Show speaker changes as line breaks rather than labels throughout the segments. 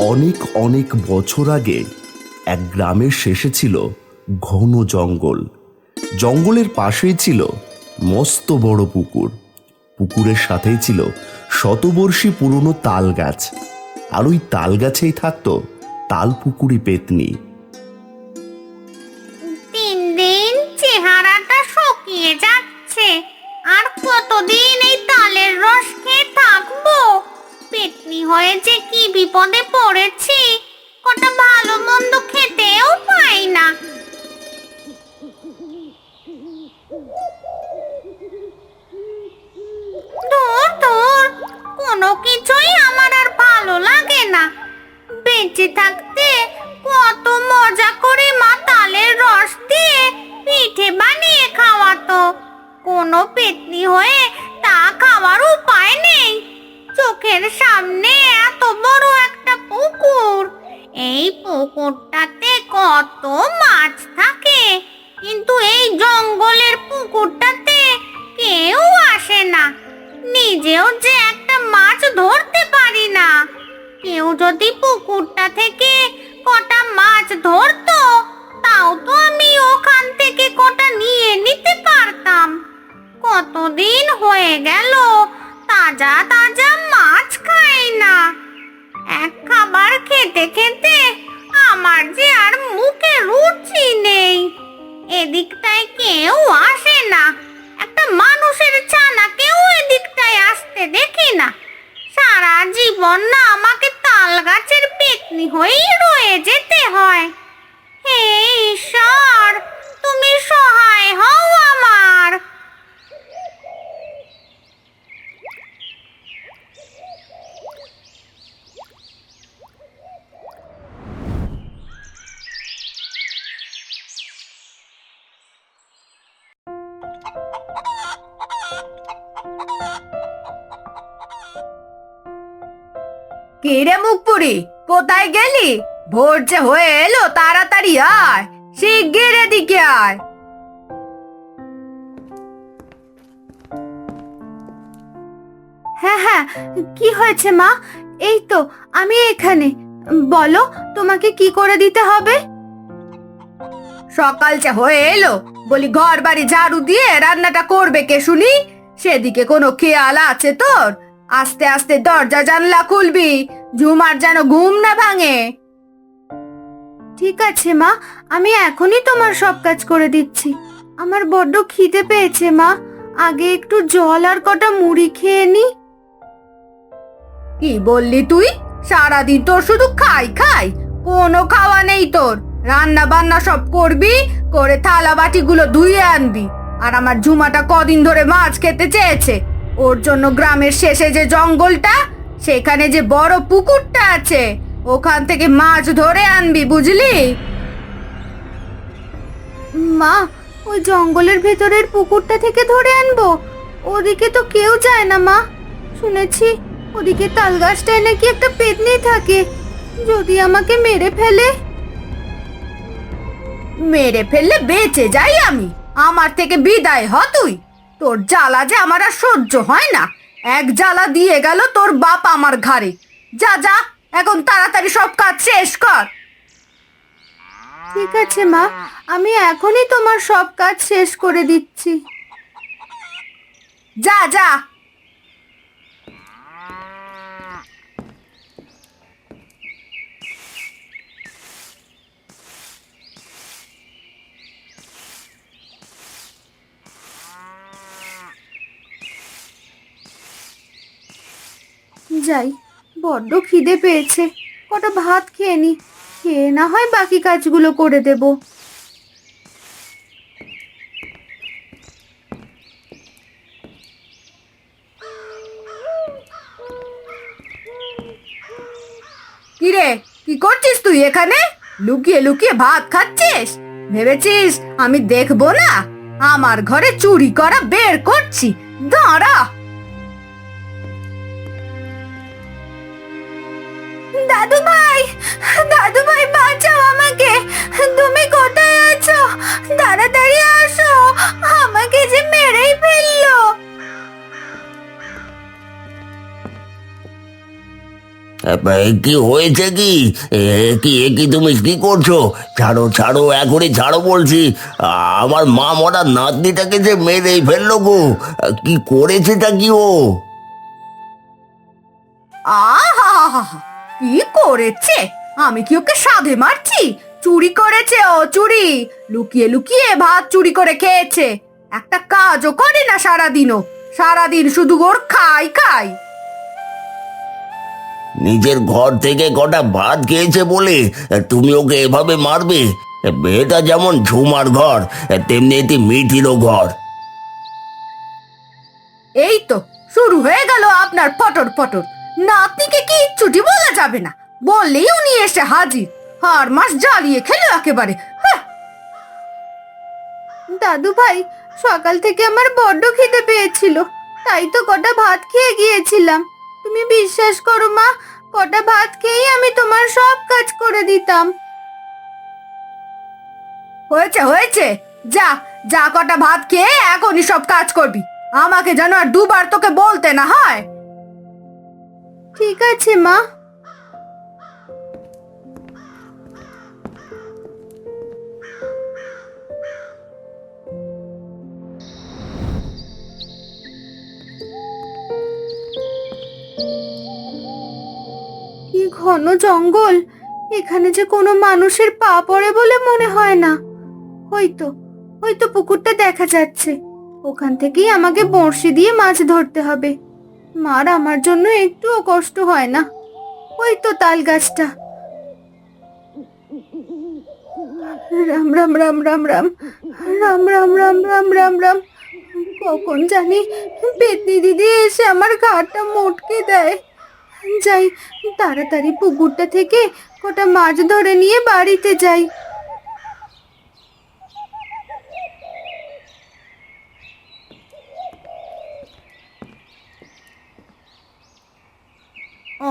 অনেক অনেক বছর আগে এক গ্রামের শেষে ছিল ঘন জঙ্গল। জঙ্গলের পাশেই ছিল মস্ত বড় পুকুর। পুকুরের সাথেই ছিল শতবর্ষী পুরনো তাল গাছ। আর ওই তাল গাছেই থাকতো তাল পুকুরি পেতনি।
দিন দিন চেহারাটা শুকিয়ে যাচ্ছে। আর কতদিন এই তালের রস খেয়ে থাকবো? পেতনি হয়ে যে কি বিপদে পড়েছি, কটা ভালো মন্দ খেতেও পাই না। দূর দূর, কোনো কিছুই আমার আর ভালো লাগে না। বেঁচে থাকতে কত মজা করে মা তালের রস দিয়ে পিঠে বানিয়ে খাওয়াতো। কোনো পেতনি হয়ে তা খাওয়ার উপায় নেই। চোখের সামনে এত বড় একটা পুকুর, এই পুকুরটাতে কত মাছ থাকে, কিন্তু এই জঙ্গলের পুকুরটাতে কেউ আসে না। নিজেও যে একটা মাছ ধরতে পারি না। কেউ যদি পুকুরটা থেকে কটা মাছ ধরতো, তাও তো আমি ওখান থেকে কটা নিয়ে নিতে পারতাম। কতদিন হয়ে গেল তাজা তাজা মাছ খাই না। এক খাবার খেতে খেতে আমার যে আর মুখে রুচি নেই। এদিকটায় কেউ আসে না, একটা মানুষের ছানাকেও এদিকটায় আসতে দেখি না। সারা জীবন না আমাকে তাল গাছের পেতনি হয়েই রয়ে যেতে হয়। হে ঈশ্বর, তুমি সহায় হও আমার।
কি রে মুখপুরি, কোথায় গেলি? ভোর যে হয়ে এলো, তাড়াতাড়ি আয়, শিগগির এদিকে আয়।
হ্যাঁ হ্যাঁ, কি হয়েছে মা? এই তো আমি এখানে। বলো, তোমাকে কি করে দিতে হবে?
সকাল যে হয়ে এলো, বলি ঘর বাড়ি ঝাড়ু দিয়ে রান্নাটা করবে কে শুনি? সেদিকে কোনো খেয়াল আছে তোর? আস্তে আস্তে দরজা জানলা খুলবি, ঝুমার যেন ঘুম না ভাঙে।
ঠিক আছে মা, আমি এখনই তোমার সব কাজ করে দিচ্ছি। আমার বড্ড খিদে পেয়েছে মা, আগে একটু জল আর কটা মুড়ি খেয়ে নি।
কি বললি তুই? সারাদিন তোর শুধু খাই খাই, কোনো খাওয়া নেই তোর। রান্না বান্না সব করবি, করে থালা বাটিগুলো ধুয়ে আনবি। আর আমার ঝুমাটা কদিন ধরে মাছ খেতে চেয়েছে। ওর জন্য গ্রামের শেষে যে জঙ্গলটা, সেখানে যে বড় পুকুরটা আছে, ওখান থেকে মাছ ধরে আনবি, বুঝলি?
মা, ওই জঙ্গলের ভেতরের পুকুরটা থেকে ধরে আনবো? ওদিকে তো কেউ যায় না মা। শুনেছি ওদিকে তাল গাছটায় নাকি একটা পেতনি থাকে। যদি আমাকে মেরে ফেলে?
মেরে ফেললে বেঁচে যাই আমি, আমার থেকে বিদায় হ তুই। তোর জ্বালা যে আমার আর সহ্য হয় না। এক জ্বালা দিয়ে গেল তোর বাপ আমার ঘাড়ে। যা যা, এখন তাড়াতাড়ি সব কাজ শেষ কর।
ঠিক আছে মা, আমি এখনই তোমার সব কাজ শেষ করে দিচ্ছি।
যা যা।
যাই, বড্ড খিদে পেয়েছে, কটা ভাত খেয়ে নি, খেয়ে না হয় বাকি কাজগুলো করে দেব।
কিরে, কি করছিস তুই এখানে? লুকিয়ে লুকিয়ে ভাত খাচ্ছিস? ভেবেছিস আমি দেখবো না? আমার ঘরে চুরি করা বের করছি, দাঁড়া।
দাদু ভাই, দাদু ভাই বাঁচাও আমাকে। তুমি কোথায় আছো? তাড়াতাড়ি আসো, আমাকে যে মেরেই ফেললো।
কি হয়েছে কি? কি তুমি কি করছো? ছাড়ো ছাড়ো, এখনই ছাড়ো বলছি। আমার মা মরা নাতনিটাকে যে মেরেই ফেললো গো। কি করেছেটা কি ও?
আহা, কি করেছে? আমি কি ওকে সাধে মারছি? চুরি করেছে ও, চুরি। লুকিয়ে লুকিয়ে ভাত চুরি করে খেয়েছে। একটা কাজও করে না সারাদিনও, সারাদিন শুধু ওর খাই খাই।
নিজের ঘর থেকে কটা ভাত খেয়েছে বলে তুমি ওকে এভাবে মারবে? এটা যেমন ঝুমার ঘর, তেমনি এটি মিঠিরও ঘর।
এই তো শুরু হয়ে গেল আপনার পটর পটর। নাতনিকে কি ছুটি বলা যাবে না, বললেই উনি এসে হাজির। আর মাস জ্বালিয়ে খেলো একেবারে। হ্যাঁ।
দাদু ভাই, সকাল থেকে আমার বড্ড খিদে পেয়েছিল, তাই তো কটা ভাত খেয়ে গিয়েছিলাম। তুমি বিশ্বাস করো মা, কটা ভাত খেয়েই আমি তোমার সব কাজ করে দিতাম।
হয়েছে হয়েছে, যা যা, কটা ভাত খেয়ে এখনই সব কাজ করবি। আমাকে যেন আর দুবার তোকে বলতে না হয়।
ঠিক আছে মা। কি ঘন জঙ্গল! এখানে যে কোনো মানুষের পা পড়ে বলে মনে হয় না। হয়তো হয়তো পুকুরটা দেখা যাচ্ছে, ওখান থেকেই আমাকে বড়শি দিয়ে মাছ ধরতে হবে। মার আমার জন্য একটুও কষ্ট হয় না। ওই তো তাল গাছটা। রাম রাম রাম রাম রাম রাম রাম রাম রাম রাম রাম। কখন জানি পেতনি দিদি এসে আমার ঘাড়টা মোটকে দেয়। যাই, তাড়াতাড়ি পুকুরটা থেকে কটা মাছ ধরে নিয়ে বাড়িতে যাই।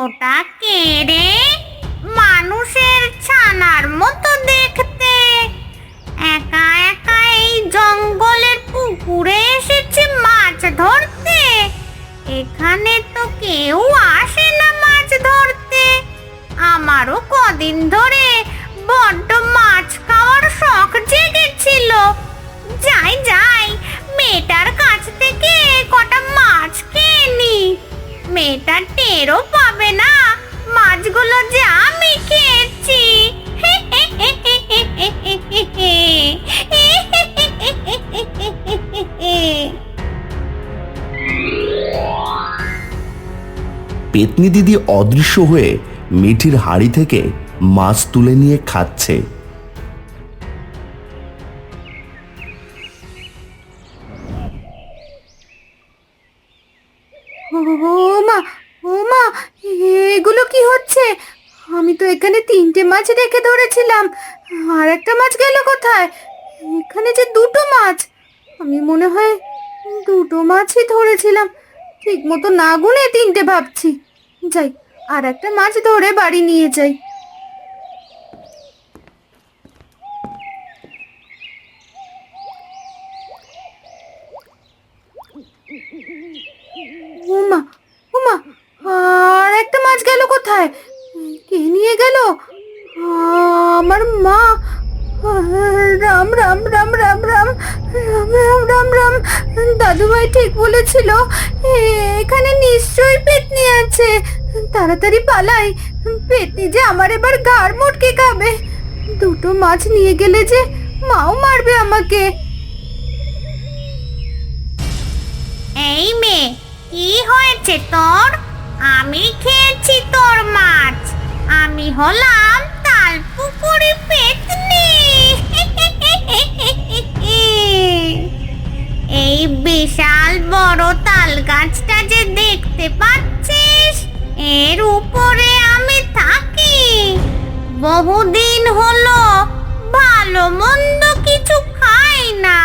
ওটা কে রে? মানুষের ছানার মতো দেখতে, একা একা এই জঙ্গলের পুকুরে এসেছে মাছ ধরতে। এখানে তো কেউ আসে না মাছ ধরতে। আমারও কদিন ধরে বড্ড মাছ খাওয়ার শখ জেগেছিল। যাই যাই, মেয়েটার কাছ থেকে কটা মাছ খেয়ে নি। মেয়েটা টেরও পাবে না মাছগুলো যে আমি খেয়েছি।
পেতনি দিদি অদৃশ্য হয়ে মিঠির হাড়ি থেকে মাছ তুলে নিয়ে খাচ্ছে।
ও মা, ও মা, এগুলো কি হচ্ছে? আমি তো এখানে 3টে মাছ রেখে ধরেছিলাম, আর একটা মাছ গেল কোথায়? এখানে যে 2টো মাছ। আমি মনে হয় 2টো মাছই ধরেছিলাম, ঠিক মতো না গুনে 3টে ভাবছি। যাই, আর একটা মাছ ধরে বাড়ি নিয়ে যাই। ওমা, ওমা, আর একটা মাছ গেল কোথায়? কে নিয়ে গেল? আমার মা। রাম রাম রাম রাম রাম রাম রাম রাম রাম। দাদু ভাই ঠিক বলেছিল, এখানে নিশ্চয়ই পেতনি আছে। তাড়াতাড়ি পালাই, পেতনি যে আমার এবার ঘাড় মোটকে খাবে। 2টো মাছ নিয়ে গেলে যে মাও মারবে আমাকে।
এই মেয়ে, কি হয়েছে তোর? আমি খেয়েছি তোর মাছ। আমি হলাম তালপুকুরি পেতনি। এই বিশাল বড় তাল গাছটা যে দেখতে পাচ্ছিস, এর উপরে আমি থাকি। বহুদিন হলো ভালো মন্দ কিছু খাই না,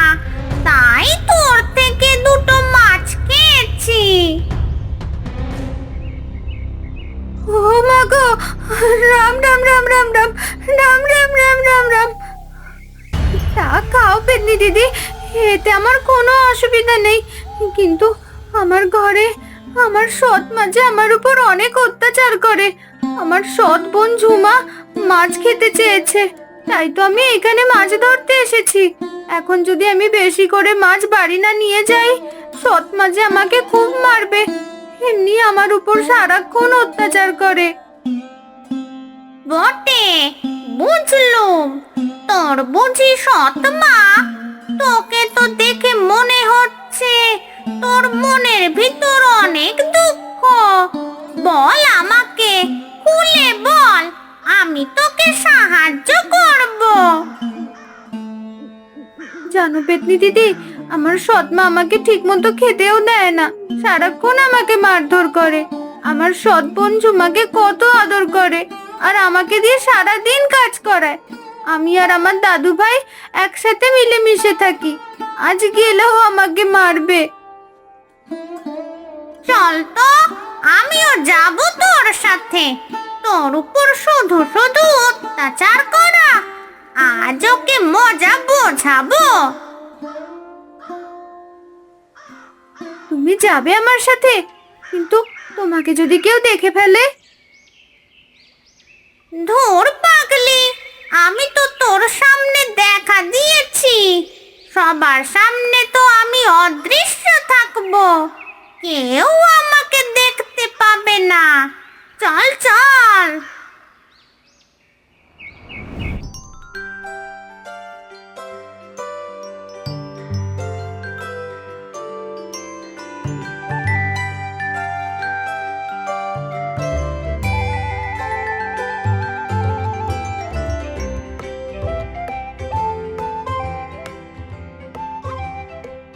তাই তোর থেকে 2টো মাছ খেয়েছি।
ও মা গো, রাম রাম রাম রাম রাম রাম রাম রাম রাম রাম। তা খাও পেতনি দিদি, এতে আমার কোনো অসুবিধা নেই, কিন্তু আমার ঘরে আমার সৎ মা যে আমার উপর অনেক অত্যাচার করে। আমার সৎ বোন ঝুমা মাছ খেতে চেয়েছে, তাই তো আমি এখানে মাছ ধরতে এসেছি। এখন যদি আমি বেশি করে মাছ বাড়ি না নিয়ে যাই, সৎ মা যে আমাকে খুব মারবে। এমনি আমার উপর সারাক্ষণ অত্যাচার করে।
বটে, বুঝলুম। তোর বুঝি সৎ মা? তোকে তো দেখে মনে হচ্ছে তোর মনের ভিতর অনেক দুঃখ। বল আমাকে, খুলে বল, আমি তোকে সাহায্য করব।
জানো পেতনি দিদি, আমার সৎ মা আমাকে ঠিক মতো খেতেও দেয় না, সারাক্ষণ আমাকে মারধর করে। আমার সৎ বোন ঝুমাকে কত আদর করে আর আমাকে দিয়ে সারা দিন কাজ করায়। আমি আর আমার দাদু ভাই একসাথে মিলেমিশে থাকি। আজ গেলেও আমাকে মারবে।
চল তো, আমিও যাব তোর সাথে। তোর উপর শুধু শুধু অত্যাচার করা, আজ ওকে মজা বোঝাবো।
তুমি যাবে আমার সাথে? কিন্তু তোমাকে যদি কেউ দেখে ফেলে?
ধুর পাগলি, আমি তো তোর সামনে দেখা দিয়েছি। সবার সামনে তো আমি অদৃশ্য থাকবো, কেউ আমাকে দেখতে পাবে না। চল চল।